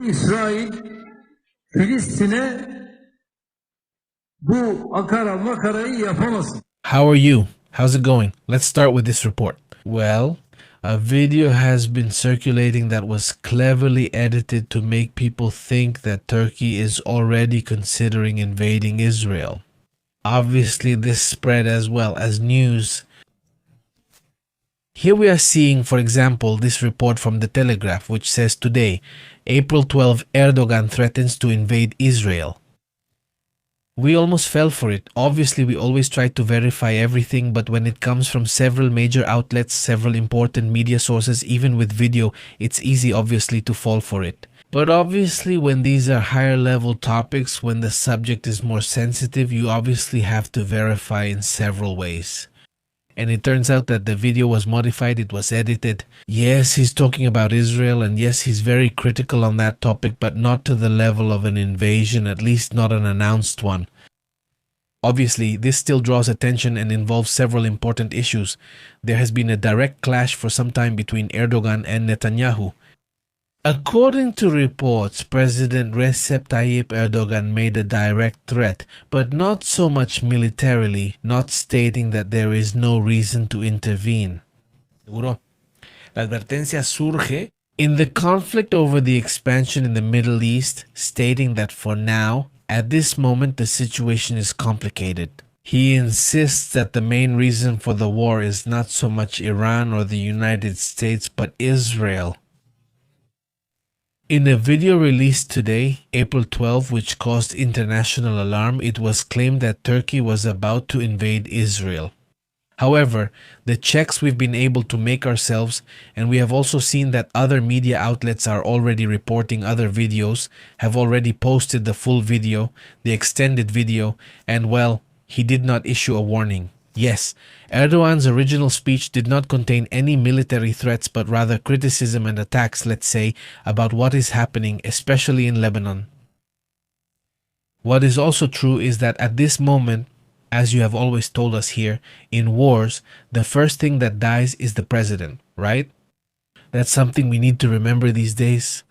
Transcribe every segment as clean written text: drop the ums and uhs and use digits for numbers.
İsrail Filistin'e bu akara makarayı yapamasın. How are you? How's it going? Let's start with this report. Well, a video has been circulating that was cleverly edited to make people think that Turkey is already considering invading Israel. Obviously, this spread as well as news. Here we are seeing, for example, this report from The Telegraph, which says today, April 12, Erdogan threatens to invade Israel. We almost fell for it. Obviously, we always try to verify everything, but when it comes from several major outlets, several important media sources, even with video, it's easy obviously to fall for it. But obviously, when these are higher level topics, when the subject is more sensitive, you obviously have to verify in several ways. And it turns out that the video was modified, it was edited. Yes, he's talking about Israel, and yes, he's very critical on that topic, but not to the level of an invasion, at least not an announced one. Obviously, this still draws attention and involves several important issues. There has been a direct clash for some time between Erdogan and Netanyahu. According to reports, President Recep Tayyip Erdogan made a direct threat, but not so much militarily, not stating that there is no reason to intervene. La advertencia surge in the conflict over the expansion in the Middle East, stating that for now, at this moment, the situation is complicated. He insists that the main reason for the war is not so much Iran or the United States, but Israel. In a video released today, April 12, which caused international alarm, it was claimed that Turkey was about to invade Israel. However, the checks we've been able to make ourselves, and we have also seen that other media outlets are already reporting other videos, have already posted the full video, the extended video, and well, he did not issue a warning. Yes, Erdogan's original speech did not contain any military threats but rather criticism and attacks, let's say, about what is happening, especially in Lebanon. What is also true is that at this moment, as you have always told us here, in wars, the first thing that dies is the president, right? That's something we need to remember these days.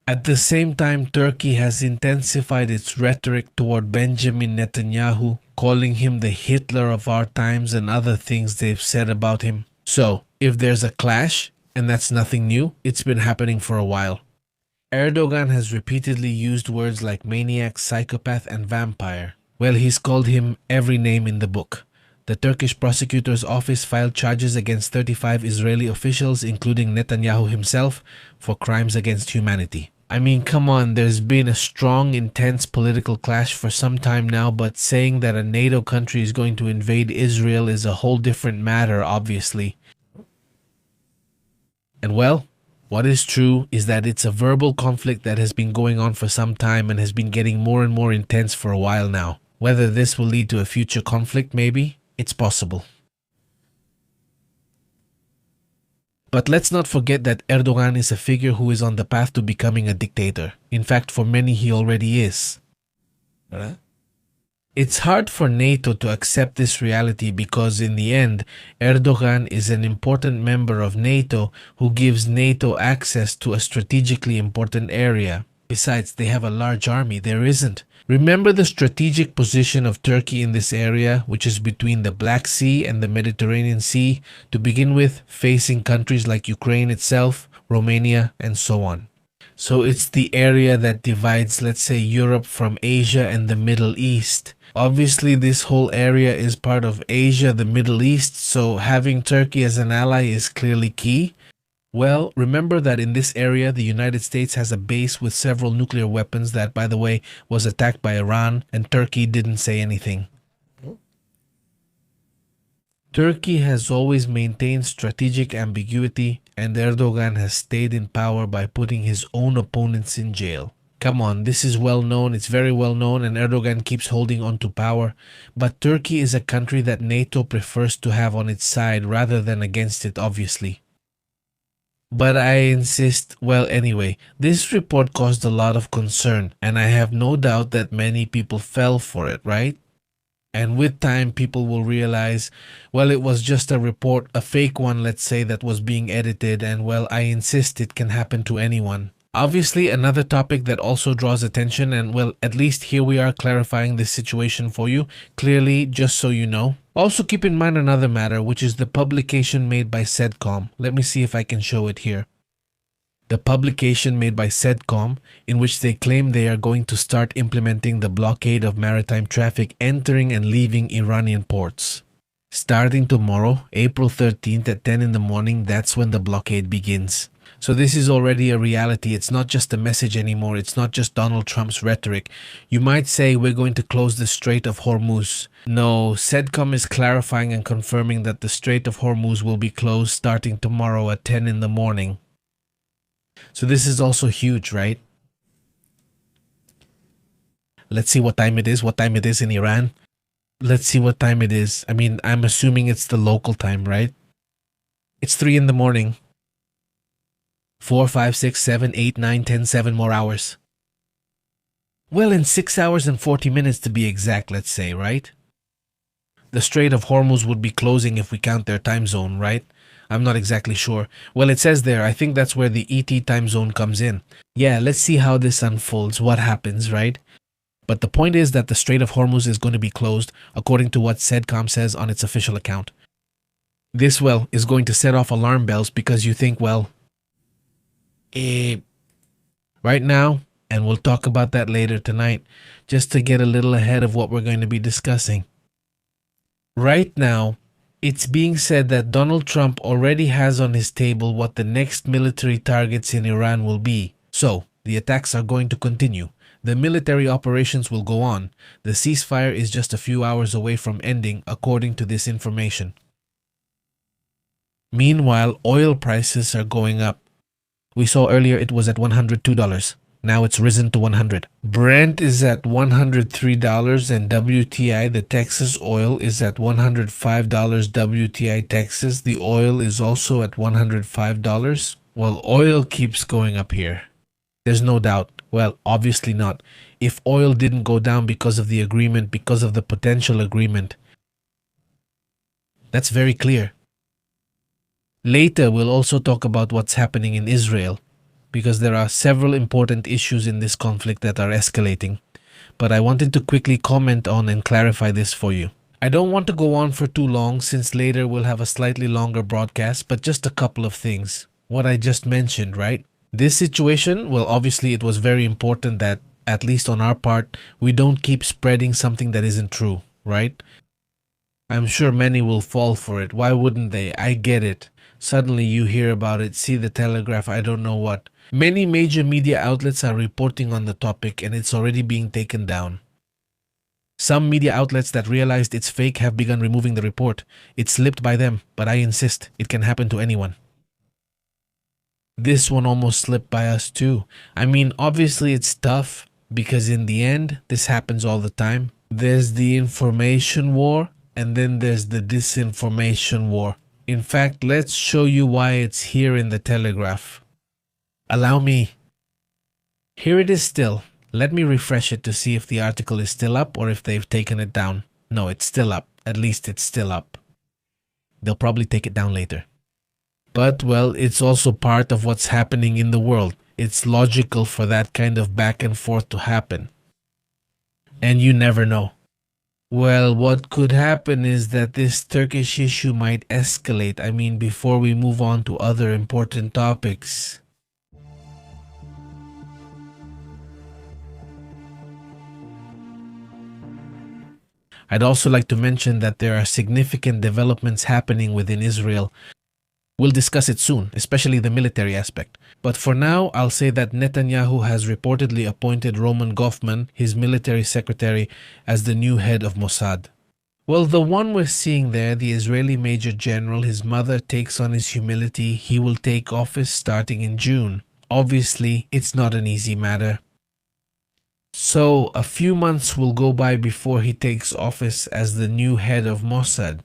At the same time, Turkey has intensified its rhetoric toward Benjamin Netanyahu, calling him the Hitler of our times and other things they've said about him. So, if there's a clash, and that's nothing new, it's been happening for a while. Erdogan has repeatedly used words like maniac, psychopath, and vampire. Well, he's called him every name in the book. The Turkish prosecutor's office filed charges against 35 Israeli officials, including Netanyahu himself, for crimes against humanity. I mean, come on, there's been a strong, intense political clash for some time now, but saying that a NATO country is going to invade Israel is a whole different matter, obviously. And well, what is true is that it's a verbal conflict that has been going on for some time and has been getting more and more intense for a while now. Whether this will lead to a future conflict, maybe, it's possible. But let's not forget that Erdogan is a figure who is on the path to becoming a dictator. In fact, for many, he already is. It's hard for NATO to accept this reality because in the end, Erdogan is an important member of NATO who gives NATO access to a strategically important area. Besides, they have a large army. There isn't. Remember the strategic position of Turkey in this area, which is between the Black Sea and the Mediterranean Sea, to begin with, facing countries like Ukraine itself, Romania, and so on. So it's the area that divides, let's say, Europe from Asia and the Middle East. Obviously, this whole area is part of Asia, the Middle East, so having Turkey as an ally is clearly key. Well, remember that in this area, the United States has a base with several nuclear weapons that, by the way, was attacked by Iran, and Turkey didn't say anything. Turkey has always maintained strategic ambiguity, and Erdogan has stayed in power by putting his own opponents in jail. Come on, this is well known, it's very well known, and Erdogan keeps holding on to power. But Turkey is a country that NATO prefers to have on its side rather than against it, obviously. But I insist, well, anyway, this report caused a lot of concern, and I have no doubt that many people fell for it, right? And with time, people will realize, well, it was just a report, a fake one, let's say, that was being edited. And well, I insist it can happen to anyone. Obviously, another topic that also draws attention, and well, at least here we are clarifying this situation for you, clearly, just so you know. Also keep in mind another matter, which is the publication made by CEDCOM. Let me see if I can show it here. The publication made by CEDCOM, in which they claim they are going to start implementing the blockade of maritime traffic entering and leaving Iranian ports. Starting tomorrow, April 13th at 10 in the morning, that's when the blockade begins. So this is already a reality. It's not just a message anymore. It's not just Donald Trump's rhetoric. You might say we're going to close the Strait of Hormuz. No, CEDCOM is clarifying and confirming that the Strait of Hormuz will be closed starting tomorrow at 10 in the morning. So this is also huge, right? Let's see what time it is. What time it is in Iran. Let's see what time it is. I mean, I'm assuming it's the local time, right? It's 3 in the morning. 4, 5, 6, 7, 8, 9, 10, 7 more hours. Well, in 6 hours and 40 minutes to be exact, let's say, right? The Strait of Hormuz would be closing if we count their time zone, right? I'm not exactly sure. Well, it says there, I think that's where the ET time zone comes in. Yeah, let's see how this unfolds, what happens, right? But the point is that the Strait of Hormuz is going to be closed, according to what CEDCOM says on its official account. This, well, is going to set off alarm bells because you think, well, right now, and we'll talk about that later tonight, just to get a little ahead of what we're going to be discussing. Right now, it's being said that Donald Trump already has on his table what the next military targets in Iran will be. So, the attacks are going to continue. The military operations will go on. The ceasefire is just a few hours away from ending, according to this information. Meanwhile, oil prices are going up. We saw earlier it was at $102. Now it's risen to $100. Brent is at $103 and WTI, the Texas oil, is at $105 WTI Texas. The oil is also at $105. Well, oil keeps going up here. There's no doubt. Well, obviously not. If oil didn't go down because of the agreement, because of the potential agreement, that's very clear. Later, we'll also talk about what's happening in Israel, because there are several important issues in this conflict that are escalating. But I wanted to quickly comment on and clarify this for you. I don't want to go on for too long since later we'll have a slightly longer broadcast, but just a couple of things. What I just mentioned, right? This situation, well, obviously it was very important that, at least on our part, we don't keep spreading something that isn't true, right? I'm sure many will fall for it. Why wouldn't they? I get it. Suddenly you hear about it, see the Telegraph, I don't know what. Many major media outlets are reporting on the topic and it's already being taken down. Some media outlets that realized it's fake have begun removing the report. It slipped by them, but I insist, it can happen to anyone. This one almost slipped by us too. I mean, obviously it's tough because in the end, this happens all the time. There's the information war and then there's the disinformation war. In fact, let's show you why it's here in the Telegraph. Allow me. Here it is still. Let me refresh it to see if the article is still up or if they've taken it down. No, it's still up. At least it's still up. They'll probably take it down later. But, well, it's also part of what's happening in the world. It's logical for that kind of back and forth to happen. And you never know. Well, what could happen is that this Turkish issue might escalate. I mean, before we move on to other important topics. I'd also like to mention that there are significant developments happening within Israel. We'll discuss it soon, especially the military aspect. But for now, I'll say that Netanyahu has reportedly appointed Roman Goffman, his military secretary, as the new head of Mossad. Well, the one we're seeing there, the Israeli Major General, his mother takes on his humility. He will take office starting in June. Obviously, it's not an easy matter. So, a few months will go by before he takes office as the new head of Mossad.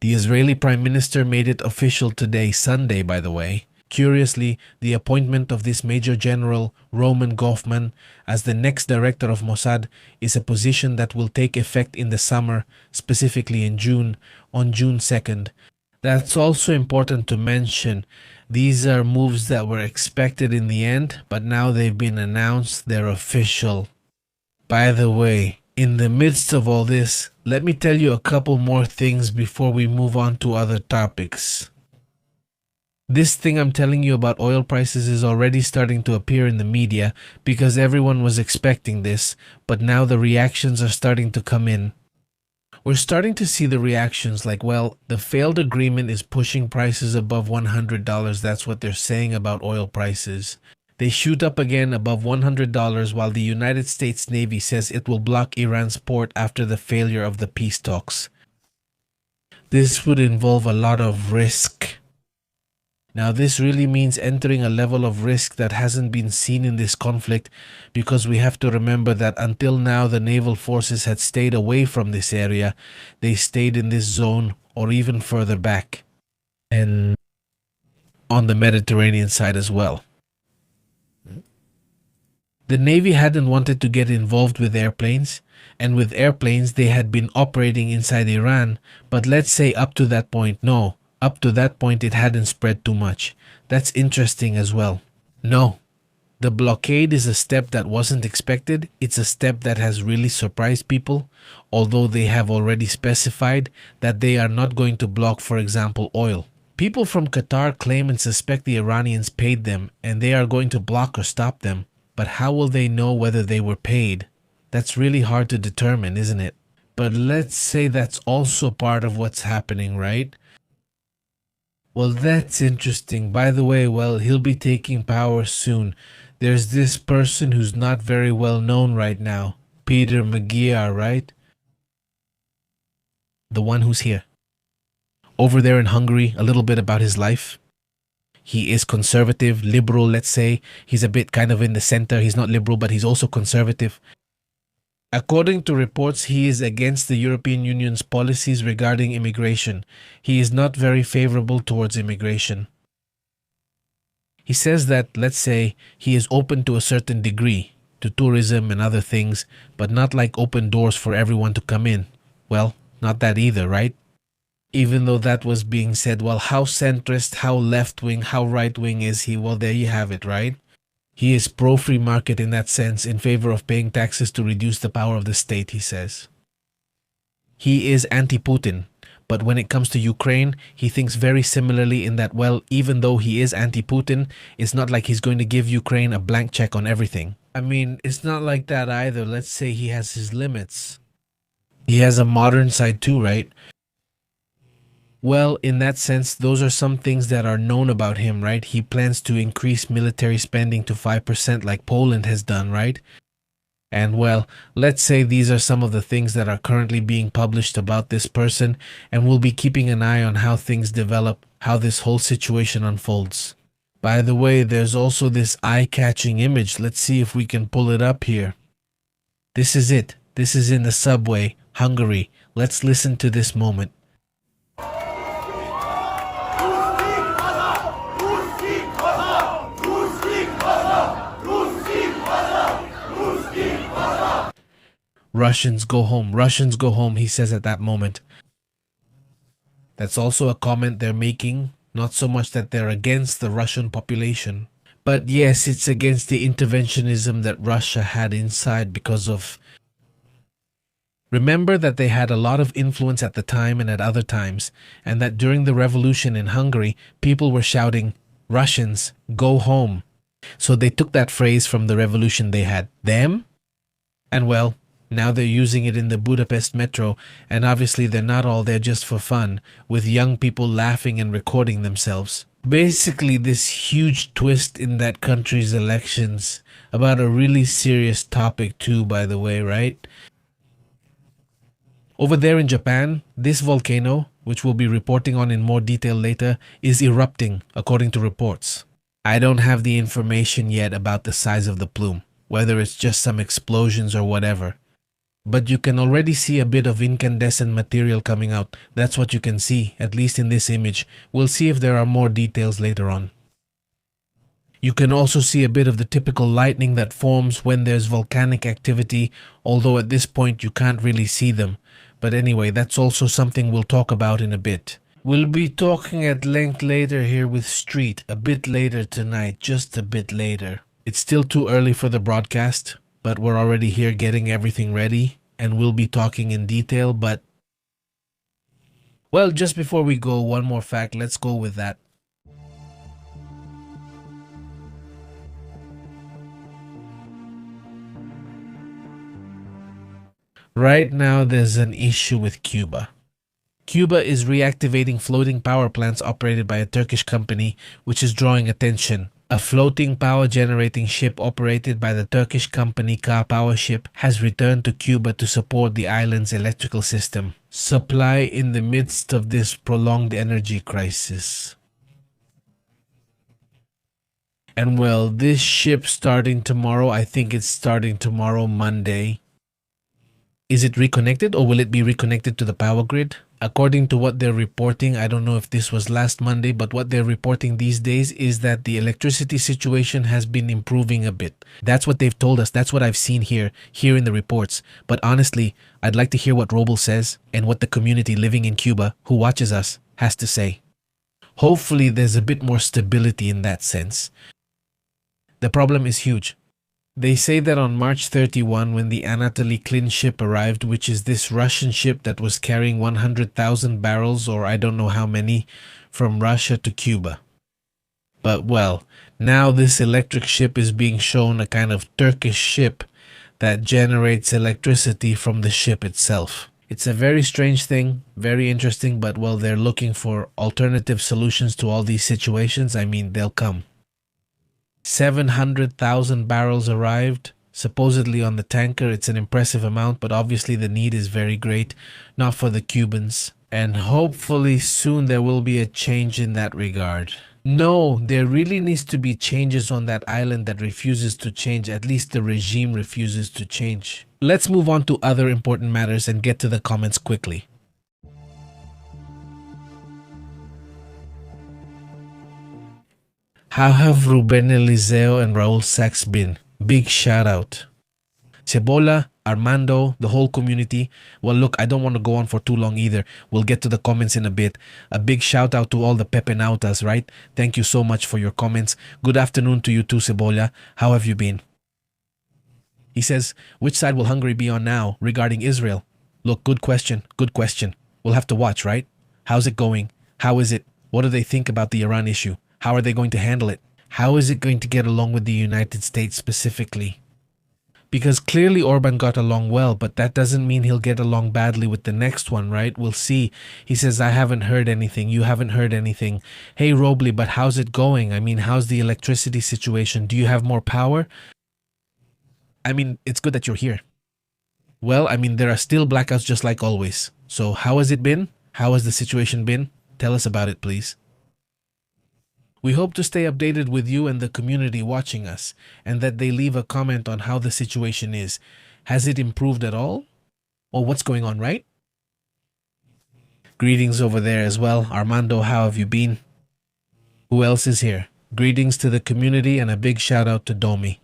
The Israeli Prime Minister made it official today, Sunday, by the way. Curiously, the appointment of this Major General Roman Goffman as the next director of Mossad is a position that will take effect in the summer, specifically in June, on June 2nd. That's also important to mention. These are moves that were expected in the end, but now they've been announced, they're official. By the way, in the midst of all this, let me tell you a couple more things before we move on to other topics. This thing I'm telling you about oil prices is already starting to appear in the media because everyone was expecting this, but now the reactions are starting to come in. We're starting to see the reactions like, well, the failed agreement is pushing prices above $100. That's what they're saying about oil prices. They shoot up again above $100 while the United States Navy says it will block Iran's port after the failure of the peace talks. This would involve a lot of risk. Now, this really means entering a level of risk that hasn't been seen in this conflict, because we have to remember that until now the naval forces had stayed away from this area. They stayed in this zone or even further back, and on the Mediterranean side as well. The Navy hadn't wanted to get involved with airplanes, and with airplanes they had been operating inside Iran, but let's say up to that point, no. Up to that point, it hadn't spread too much. That's interesting as well. No, the blockade is a step that wasn't expected. It's a step that has really surprised people, although they have already specified that they are not going to block, for example, oil. People from Qatar claim and suspect the Iranians paid them, and they are going to block or stop them. But how will they know whether they were paid? That's really hard to determine, isn't it? But let's say that's also part of what's happening, right? Well, that's interesting. By the way, well, he'll be taking power soon. There's this person who's not very well known right now. Peter Magyar, right? The one who's here. Over there in Hungary, a little bit about his life. He is conservative, liberal, let's say. He's a bit kind of in the center. He's not liberal, but he's also conservative. According to reports, he is against the European Union's policies regarding immigration. He is not very favorable towards immigration. He says that, let's say, he is open to a certain degree, to tourism and other things, but not like open doors for everyone to come in. Well, not that either, right? Even though that was being said, well, how centrist, how left-wing, how right-wing is he? Well, there you have it, right? He is pro-free market in that sense, in favor of paying taxes to reduce the power of the state, he says. He is anti-Putin, but when it comes to Ukraine, he thinks very similarly in that, well, even though he is anti-Putin, it's not like he's going to give Ukraine a blank check on everything. I mean, it's not like that either. Let's say he has his limits. He has a modern side too, right? Well, in that sense, those are some things that are known about him, right? He plans to increase military spending to 5% like Poland has done, right? And well, let's say these are some of the things that are currently being published about this person, and we'll be keeping an eye on how things develop, how this whole situation unfolds. By the way, there's also this eye-catching image. Let's see if we can pull it up here. This is it. This is in the subway, Hungary. Let's listen to this moment. Russians go home, he says at that moment. That's also a comment they're making, not so much that they're against the Russian population, but yes, it's against the interventionism that Russia had inside because of... Remember that they had a lot of influence at the time and at other times, and that during the revolution in Hungary, people were shouting, Russians, go home. So they took that phrase from the revolution they had. Them? And well, now they're using it in the Budapest metro, and obviously they're not all there just for fun, with young people laughing and recording themselves. Basically, this huge twist in that country's elections, about a really serious topic too, by the way, right? Over there in Japan, this volcano, which we'll be reporting on in more detail later, is erupting, according to reports. I don't have the information yet about the size of the plume, whether it's just some explosions or whatever. But you can already see a bit of incandescent material coming out. That's what you can see, at least in this image. We'll see if there are more details later on. You can also see a bit of the typical lightning that forms when there's volcanic activity, although at this point you can't really see them. But anyway, that's also something we'll talk about in a bit. We'll be talking at length later here with Strait, a bit later tonight, just a bit later. It's still too early for the broadcast, but we're already here getting everything ready, and we'll be talking in detail, but... Well, just before we go, one more fact, let's go with that. Right now, there's an issue with Cuba. Cuba is reactivating floating power plants operated by a Turkish company, which is drawing attention. A floating power generating ship operated by the Turkish company Car Power Ship has returned to Cuba to support the island's electrical system supply in the midst of this prolonged energy crisis. And well, this ship starting tomorrow, I think it's starting tomorrow, Monday. Is it reconnected or will it be reconnected to the power grid? According to what they're reporting, I don't know if this was last Monday, but what they're reporting these days is that the electricity situation has been improving a bit. That's what they've told us. That's what I've seen here in the reports. But honestly, I'd like to hear what Roble says and what the community living in Cuba who watches us has to say. Hopefully, there's a bit more stability in that sense. The problem is huge. They say that on March 31, when the Anatoly Klin ship arrived, which is this Russian ship that was carrying 100,000 barrels, or I don't know how many, from Russia to Cuba. But well, now this electric ship is being shown a kind of Turkish ship that generates electricity from the ship itself. It's a very strange thing, very interesting, but well, they're looking for alternative solutions to all these situations. I mean, they'll come. 700,000 barrels arrived, supposedly on the tanker. It's an impressive amount, but obviously the need is very great, not for the Cubans. And hopefully soon there will be a change in that regard. No, there really needs to be changes on that island that refuses to change. At least the regime refuses to change. Let's move on to other important matters and get to the comments quickly. How have Ruben Eliseo and Raul Sachs been? Big shout out. Cebola, Armando, the whole community. Well, look, I don't want to go on for too long either. We'll get to the comments in a bit. A big shout out to all the Pepenautas, right? Thank you so much for your comments. Good afternoon to you too, Cebola. How have you been? He says, which side will Hungary be on now regarding Israel? Look, good question. Good question. We'll have to watch, right? How's it going? How is it? What do they think about the Iran issue? How are they going to handle it? How is it going to get along with the United States specifically? Because clearly Orban got along well, but that doesn't mean he'll get along badly with the next one, right? We'll see. He says, I haven't heard anything. You haven't heard anything. Hey, Robley, but how's it going? I mean, how's the electricity situation? Do you have more power? I mean, it's good that you're here. Well, I mean, there are still blackouts just like always. So how has it been? How has the situation been? Tell us about it, please. We hope to stay updated with you and the community watching us, and that they leave a comment on how the situation is. Has it improved at all? Or what's going on, right? Greetings over there as well. Armando, how have you been? Who else is here? Greetings to the community and a big shout out to Domi.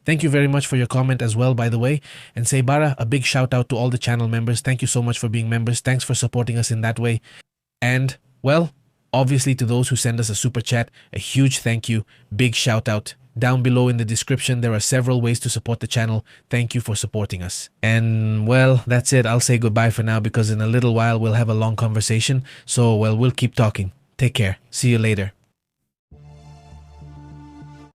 Thank you very much for your comment as well, by the way. And Seibara, a big shout out to all the channel members. Thank you so much for being members. Thanks for supporting us in that way. And, well, obviously, to those who send us a super chat, a huge thank you, big shout out. Down below in the description, there are several ways to support the channel. Thank you for supporting us. And well, that's it. I'll say goodbye for now because in a little while we'll have a long conversation. So, well, we'll keep talking. Take care. See you later.